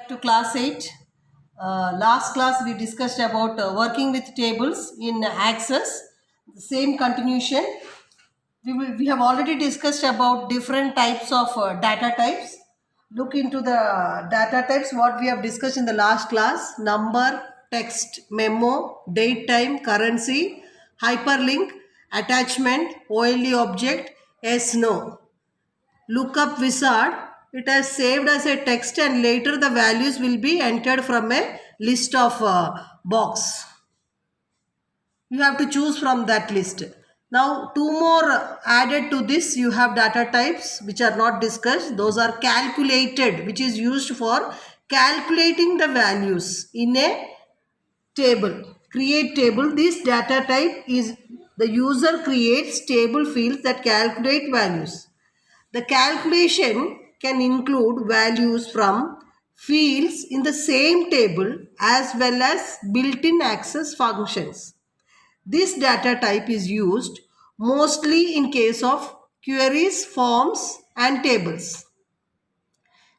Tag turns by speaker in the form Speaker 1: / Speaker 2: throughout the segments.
Speaker 1: To class 8. Last class we discussed about working with tables in Access. Same continuation. We have already discussed about different types of data types. Look into the data types what we have discussed in the last class. Number, text, memo, date, time, currency, hyperlink, attachment, OLE object, yes, no. Lookup wizard, it has saved as a text and later the values will be entered from a list of box. You have to choose from that list. Now two more added to this, you have data types which are not discussed. Those are calculated, which is used for calculating the values in a table. Create table. This data type is the user creates table fields that calculate values. The calculation can include values from fields in the same table as well as built-in access functions. This data type is used mostly in case of queries, forms and tables.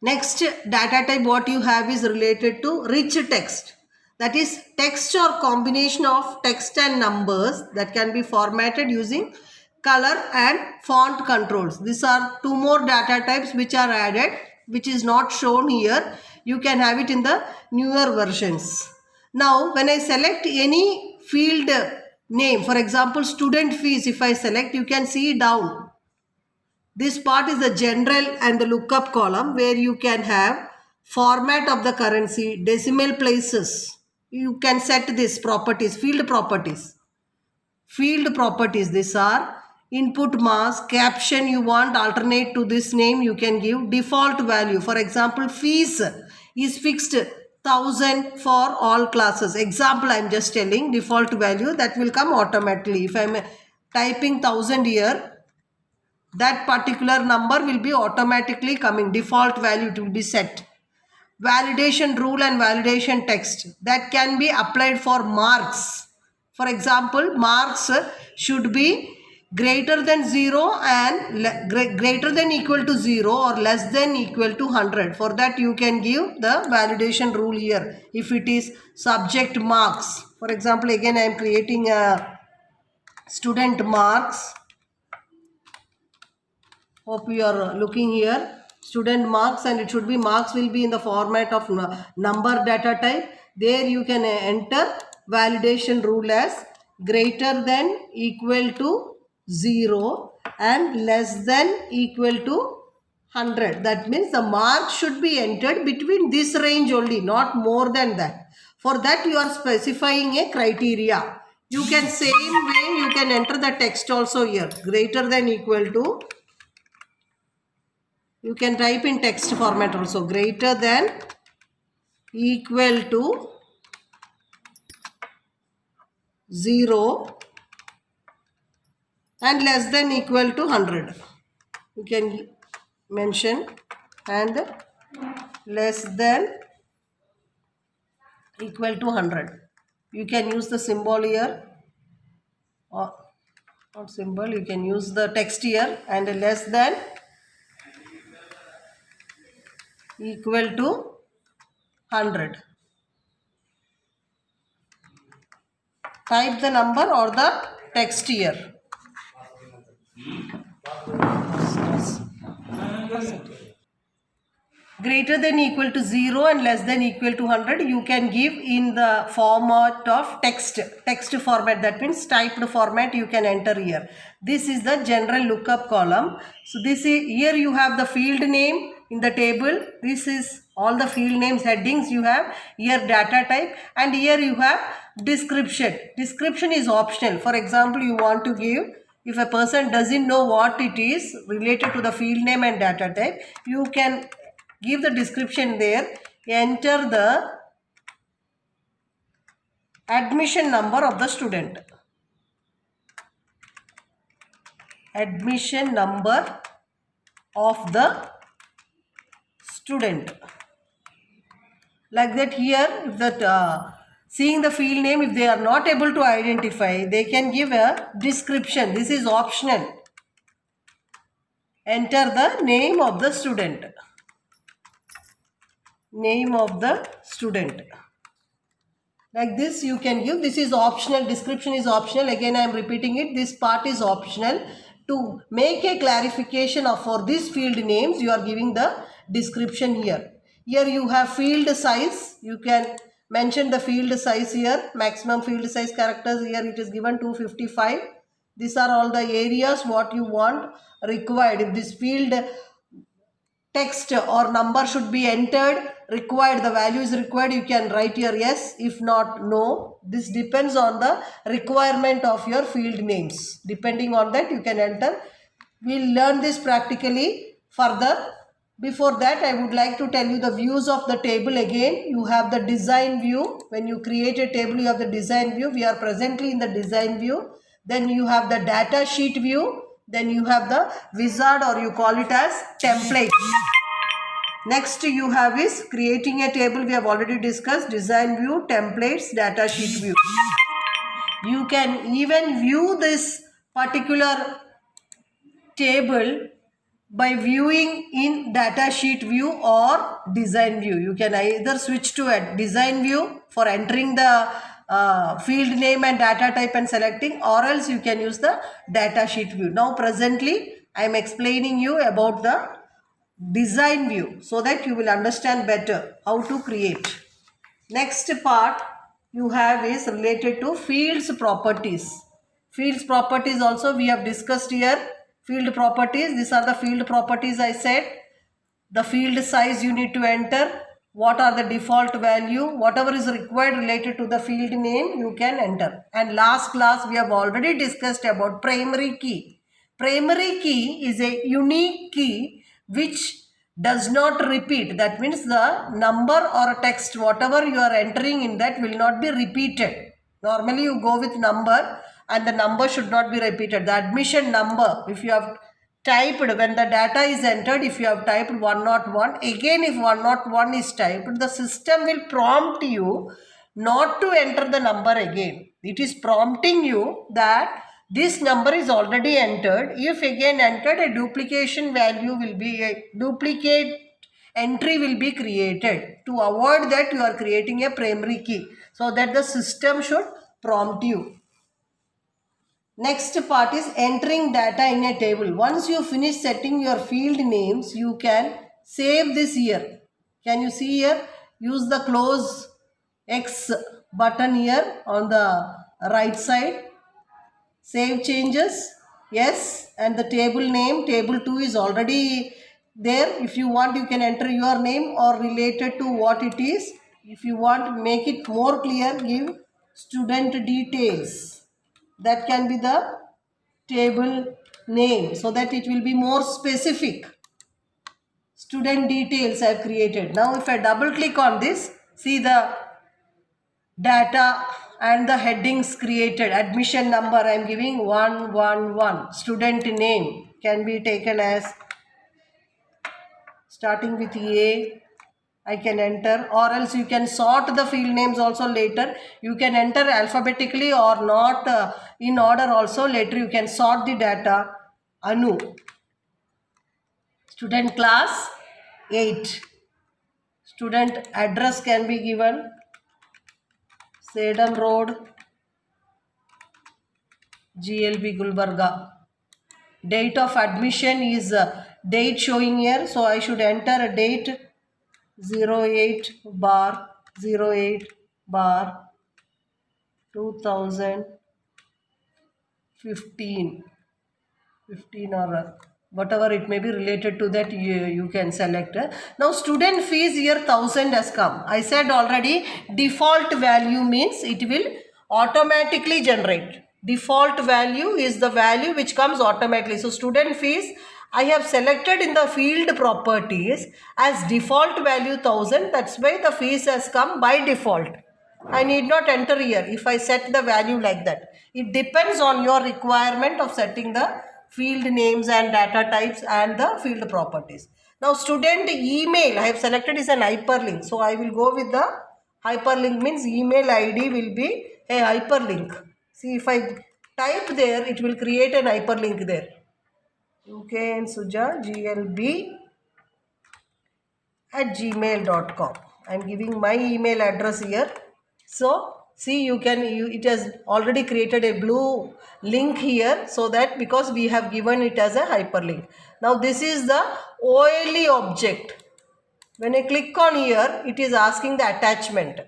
Speaker 1: Next data type what you have is related to rich text. That is text or combination of text and numbers that can be formatted using color and font controls. These are two more data types which are added, which is not shown here. You can have it in the newer versions. Now when I select any field name, for example student fees, if I select, you can see down. This part is the general and the lookup column where you can have format of the currency, decimal places. You can set this properties, field properties. Field properties, these are input mask, caption you want alternate to this name, you can give default value. For example, fees is fixed 1000 for all classes. Example, I am just telling default value that will come automatically. If I am typing 1000 here, that particular number will be automatically coming. Default value to be set. Validation rule and validation text that can be applied for marks. For example, marks should be greater than 0 and greater than equal to 0 or less than equal to 100. For that you can give the validation rule here. If it is subject marks, for example, again I am creating a student marks. Hope you are looking here. Student marks, and it should be marks will be in the format of number data type. There you can enter validation rule as greater than equal to 0 and less than equal to 100. That means the mark should be entered between this range only, not more than that. For that you are specifying a criteria. You can same way you can enter the text also here. Greater than equal to, you can type in text format also, greater than equal to 0 and less than equal to 100. You can mention and less than equal to 100. You can use the symbol here, or not symbol, you can use the text here, and less than equal to 100. Type the number or the text here. Greater than equal to 0 and less than equal to 100 you can give in the format of text format. That means typed format you can enter here. This is the general lookup column. So this is, here you have the field name in the table. This is all the field names, headings you have here, data type, and here you have description. Description is optional. For example, you want to give, if a person doesn't know what it is related to the field name and data type, you can give the description there. Enter the admission number of the student. Admission number of the student. Like that here, if that seeing the field name, if they are not able to identify, they can give a description. This is optional. Enter the name of the student. name of the student. Like this you can give. This is optional. Description is optional. Again I am repeating it. This part is optional. To make a clarification of for these field names, you are giving the description here. Here you have field size. You can mention the field size here. Maximum field size characters here it is given 255. These are all the areas what you want required. If this field text or number should be entered, required, the value is required, you can write your yes. If not, no. This depends on the requirement of your field names. Depending on that you can enter. We'll learn this practically further. Before that I would like to tell you the views of the table again. You have the design view. When you create a table you have the design view. We are presently in the design view. Then you have the data sheet view. Then you have the wizard, or you call it as template. Next you have is creating a table. We have already discussed design view, templates, data sheet view. You can even view this particular table by viewing in data sheet view or design view. You can either switch to a design view for entering the field name and data type and selecting, or else you can use the data sheet view. Now presently I am explaining you about the design view so that you will understand better how to create. Next part you have is related to fields properties. Fields properties also we have discussed here. Field properties, these are the field properties I said. The field size you need to enter. What are the default value? Whatever is required related to the field name you can enter. And last class we have already discussed about primary key. Primary key is a unique key which does not repeat. That means the number or a text whatever you are entering in that will not be repeated. Normally you go with number and the number should not be repeated. The admission number, if you have typed, when the data is entered, if you have typed 101, again if 101 is typed, the system will prompt you not to enter the number again. It is prompting you that this number is already entered. If again entered, a duplication value will be, a duplicate entry will be created. To avoid that you are creating a primary key so that the system should prompt you. Next part is entering data in a table. Once you finish setting your field names, you can save this here. Can you see here? Use the close X button here on the right side. Save changes. Yes. And the table name, table 2 is already there. If you want, you can enter your name or related to what it is. If you want to make it more clear, give student details. That can be the table name so that it will be more specific. Student details I have created. Now if I double click on this, see the data and the headings created. Admission number I am giving 111. Student name can be taken as starting with A. I can enter, or else you can sort the field names also later. You can enter alphabetically or not in order also. Later you can sort the data. Anu. Student class 8. Student address can be given. Sedam Road, GLB Gulbarga. Date of admission is date showing here. So I should enter a date 08 bar 08 bar 2015 or whatever it may be related to that you can select. Now student fees here 1000 has come. I said already default value means it will automatically generate. Default value is the value which comes automatically. So student fees I have selected in the field properties as default value 1000. That's why the fees has come by default. I need not enter here if I set the value like that. It depends on your requirement of setting the field names and data types and the field properties. Now student email I have selected is an hyperlink. So I will go with the hyperlink, means email ID will be a hyperlink. See, if I type there, it will create an hyperlink there. UK and Suja GLB gmail.com. I am giving my email address here. So see, it has already created a blue link here, so that because we have given it as a hyperlink. Now this is the OLE object. When I click on here, it is asking the attachment.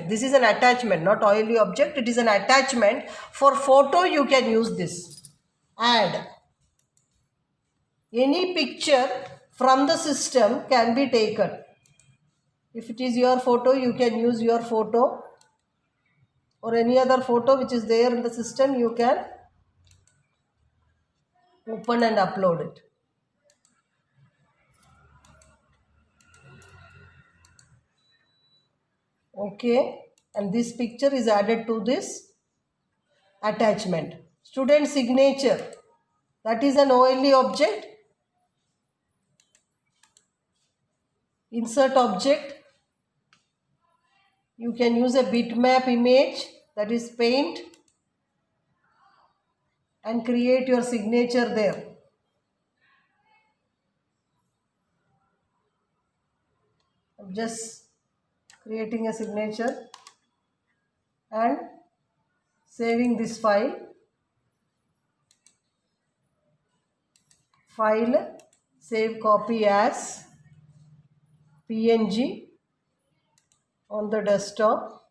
Speaker 1: This is an attachment, not OLE object. It is an attachment. For photo you can use this. Add. Any picture from the system can be taken. If it is your photo, you can use your photo, or any other photo which is there in the system, you can open and upload it. Okay, and this picture is added to this attachment. Student signature, that is an OLE object. Insert object. You can use a bitmap image, that is paint, and create your signature there. I'm just creating a signature and saving this file. Save copy as PNG on the desktop.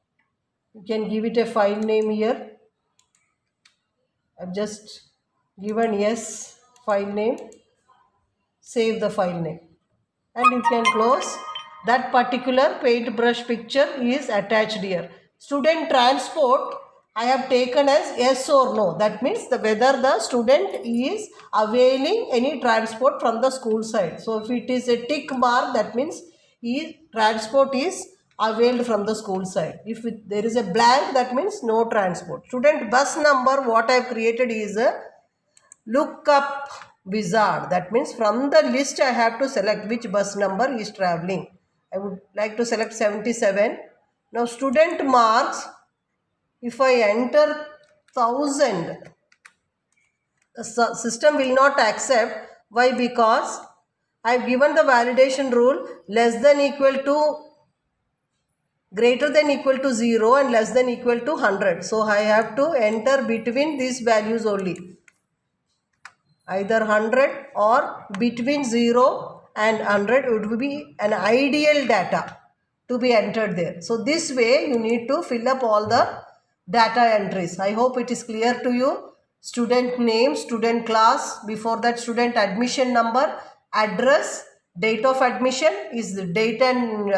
Speaker 1: You can give it a file name here. I've just given yes file name. Save the file name and you can close. That particular paintbrush picture is attached here. Student transport I have taken as yes or no. That means whether the student is availing any transport from the school side. So if it is a tick mark, that means transport is availed from the school side. If there is a blank, that means no transport. Student bus number, what I have created is a lookup wizard. That means from the list I have to select which bus number is traveling. I would like to select 77. Now student marks, if I enter 1000, the system will not accept. Why? Because I have given the validation rule less than equal to, greater than equal to 0 and less than equal to 100. So I have to enter between these values only. Either 100 or between 0 and 100 would be an ideal data to be entered there. So this way you need to fill up all the data entries. I hope it is clear to you. Student name, student class, before that student admission number, address, date of admission is the date and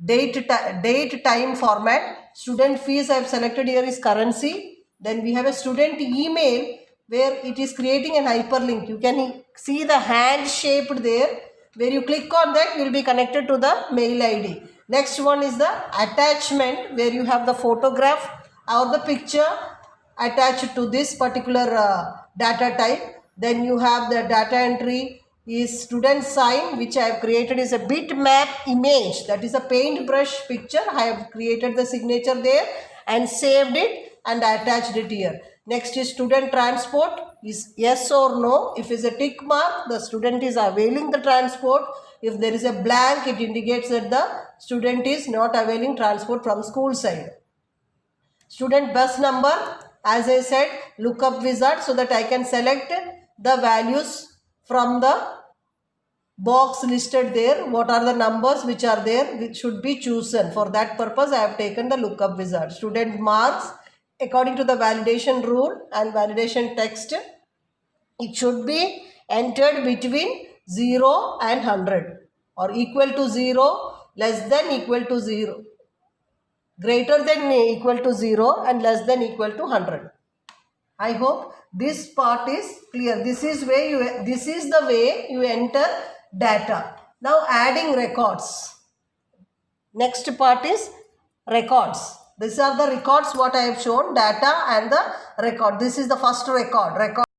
Speaker 1: date time format. Student fees I have selected here is currency. Then we have a student email where it is creating an hyperlink. You can see the hand shaped there. Where you click on that, you will be connected to the mail ID. Next one is the attachment, where you have the photograph or the picture attached to this particular data type. Then you have the data entry is student sign, which I have created is a bitmap image. That is a paintbrush picture. I have created the signature there and saved it and attached it here. Next is student transport is yes or no. If it's a tick mark, the student is availing the transport. If there is a blank, it indicates that the student is not availing transport from school side. Student bus number, as I said, lookup wizard, so that I can select the values from the box listed there. What are the numbers which are there, which should be chosen. For that purpose, I have taken the lookup wizard. Student marks, according to the validation rule and validation text, it should be entered between 0 and 100, or equal to 0, less than equal to 0, greater than equal to 0 and less than equal to 100. I hope this part is clear. This is the way you enter data. Now adding records. Next part is records. These are the records what I have shown, data and the record. This is the first record.